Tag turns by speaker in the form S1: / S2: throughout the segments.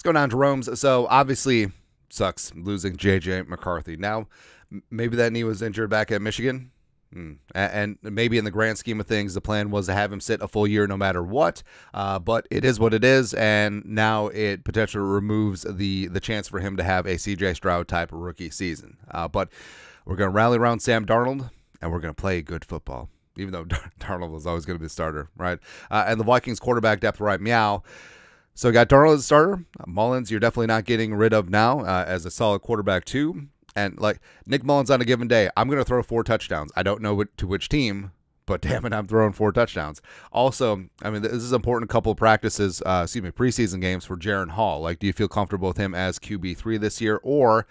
S1: going on, Jerome's? So obviously sucks losing J.J. McCarthy. Now, maybe that knee was injured back at Michigan. And maybe in the grand scheme of things, the plan was to have him sit a full year no matter what. But it is what it is, and now it potentially removes the chance for him to have a C.J. Stroud type rookie season. But we're going to rally around Sam Darnold, and we're going to play good football, even though Darnold was always going to be the starter, right? And the Vikings quarterback depth, right? Meow. So we got Darnold as a starter. Mullins, you're definitely not getting rid of now as a solid quarterback too. And like Nick Mullins on a given day, I'm going to throw 4 touchdowns. I don't know to which team, but damn it, I'm throwing 4 touchdowns. Also, I mean, this is an important couple of practices, preseason games for Jaron Hall. Like, do you feel comfortable with him as QB3 this year, or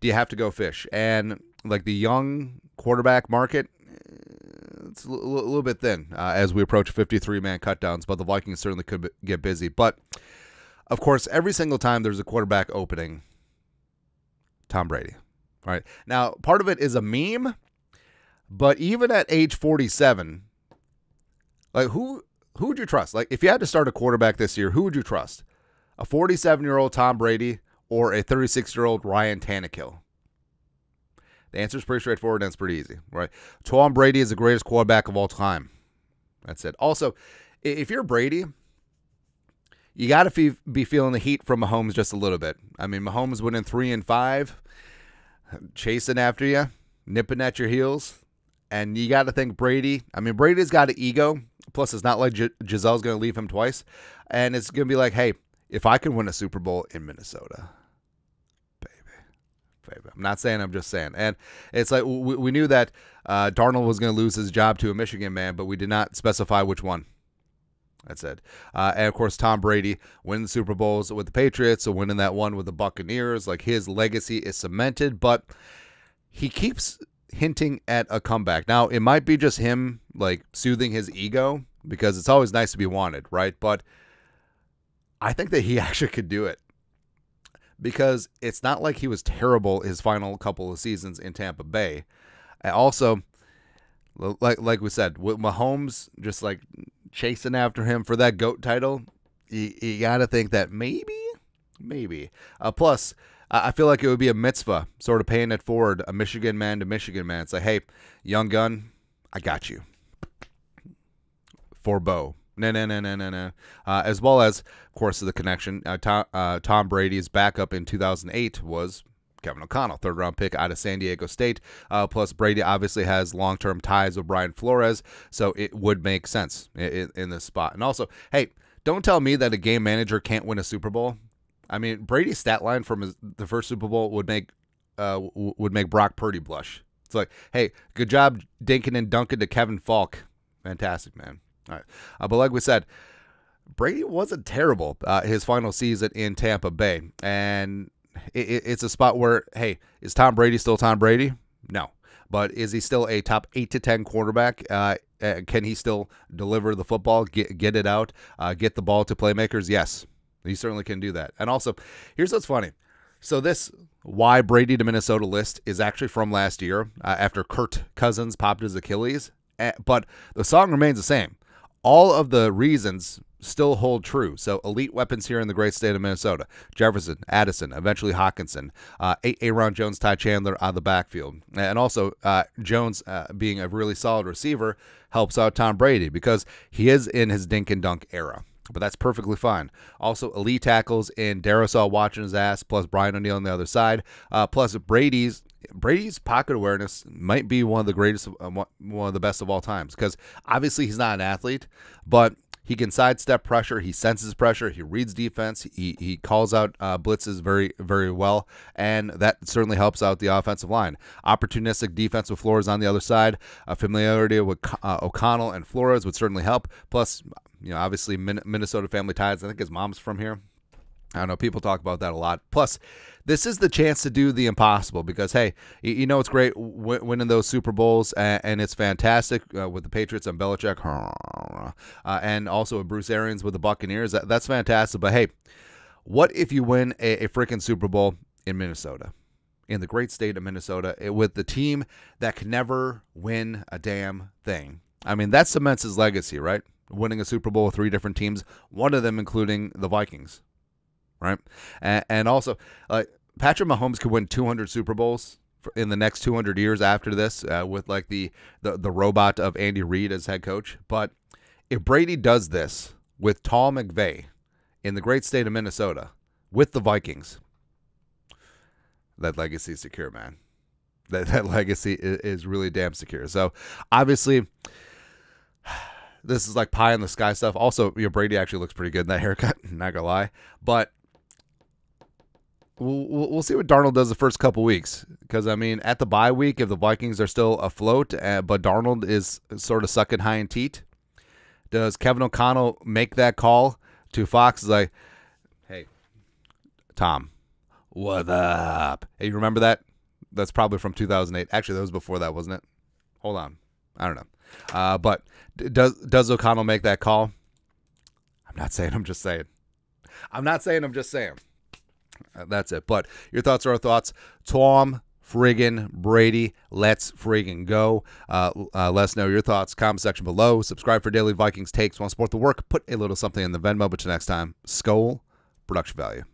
S1: do you have to go fish? And like the young quarterback market, it's a little bit thin as we approach 53-man cutdowns, but the Vikings certainly could get busy. But, of course, every single time there's a quarterback opening, Tom Brady. Right now, part of it is a meme, but even at age 47, like who would you trust? Like if you had to start a quarterback this year, who would you trust? A 47-year-old Tom Brady or a 36-year-old Ryan Tannehill? The answer is pretty straightforward and it's pretty easy, right? Tom Brady is the greatest quarterback of all time. That's it. Also, if you're Brady, you got to be feeling the heat from Mahomes just a little bit. I mean, Mahomes went in 3 and 5. Chasing after you, nipping at your heels, and you got to think Brady. I mean, Brady's got an ego. Plus, it's not like Gisele's going to leave him twice, and it's going to be like, hey, if I can win a Super Bowl in Minnesota, baby. I'm not saying. I'm just saying. And it's like we knew that Darnold was going to lose his job to a Michigan man, but we did not specify which one. That's it. And, of course, Tom Brady winning the Super Bowls with the Patriots, so winning that one with the Buccaneers. Like, his legacy is cemented, but he keeps hinting at a comeback. Now, it might be just him, like, soothing his ego, because it's always nice to be wanted, right? But I think that he actually could do it, because it's not like he was terrible his final couple of seasons in Tampa Bay. And also, like we said, with Mahomes just, like, chasing after him for that GOAT title, you got to think that maybe. Plus, I feel like it would be a mitzvah, sort of paying it forward, a Michigan man to Michigan man. It's like, hey, young gun, I got you. For Bo. No. As well as, of course, the connection. Tom Brady's backup in 2008 was Kevin O'Connell, 3rd-round pick out of San Diego State. Plus, Brady obviously has long-term ties with Brian Flores, so it would make sense in this spot. And also, hey, don't tell me that a game manager can't win a Super Bowl. I mean, Brady's stat line from the first Super Bowl would make Brock Purdy blush. It's like, hey, good job dinking and dunking to Kevin Falk. Fantastic, man. All right. But like we said, Brady wasn't terrible his final season in Tampa Bay. And it's a spot where, hey, is Tom Brady still Tom Brady? No. But is he still a top 8 to 10 quarterback? Can he still deliver the football, get it out, get the ball to playmakers? Yes, he certainly can do that. And also, here's what's funny. So this why Brady to Minnesota list is actually from last year after Kirk Cousins popped his Achilles. But the song remains the same. All of the reasons still hold true. So elite weapons here in the great state of Minnesota. Jefferson, Addison, eventually Hawkinson, Aaron Jones, Ty Chandler on the backfield. And also Jones being a really solid receiver helps out Tom Brady because he is in his dink and dunk era. But that's perfectly fine. Also, elite tackles in Darrisaw watching his ass, plus Brian O'Neill on the other side. Plus Brady's pocket awareness might be one of the greatest, one of the best of all times. Because obviously he's not an athlete, but he can sidestep pressure. He senses pressure. He reads defense. He calls out blitzes very, very well, and that certainly helps out the offensive line. Opportunistic defense with Flores on the other side. Familiarity with O'Connell and Flores would certainly help. Plus, obviously Minnesota family ties. I think his mom's from here. I don't know. People talk about that a lot. Plus, this is the chance to do the impossible because, hey, it's great winning those Super Bowls, and it's fantastic with the Patriots and Belichick, and also with Bruce Arians with the Buccaneers. That's fantastic. But, hey, what if you win a freaking Super Bowl in Minnesota, in the great state of Minnesota, with the team that can never win a damn thing? I mean, that cements his legacy, right? Winning a Super Bowl with 3 different teams, one of them including the Vikings. right? And also, Patrick Mahomes could win 200 Super Bowls in the next 200 years after this, with like the robot of Andy Reid as head coach. But if Brady does this with Tom McVay in the great state of Minnesota with the Vikings, that legacy is secure, man. That legacy is really damn secure. So obviously, this is like pie in the sky stuff. Also, Brady actually looks pretty good in that haircut. Not gonna lie, but we'll see what Darnold does the first couple weeks. Because I mean, at the bye week, if the Vikings are still afloat, but Darnold is sort of sucking high and teat, does Kevin O'Connell make that call to Fox? Is like, hey, Tom, what up? Hey, you remember that? That's probably from 2008. Actually, that was before that, wasn't it? Hold on. I don't know. But does O'Connell make that call? I'm not saying. I'm just saying. I'm not saying. I'm just saying. That's it. But your thoughts are our thoughts. Tom friggin' Brady, let's friggin' go. Let us know your thoughts. Comment section below. Subscribe for daily Vikings takes. Want to support the work? Put a little something in the Venmo. But till next time, Skol, production value.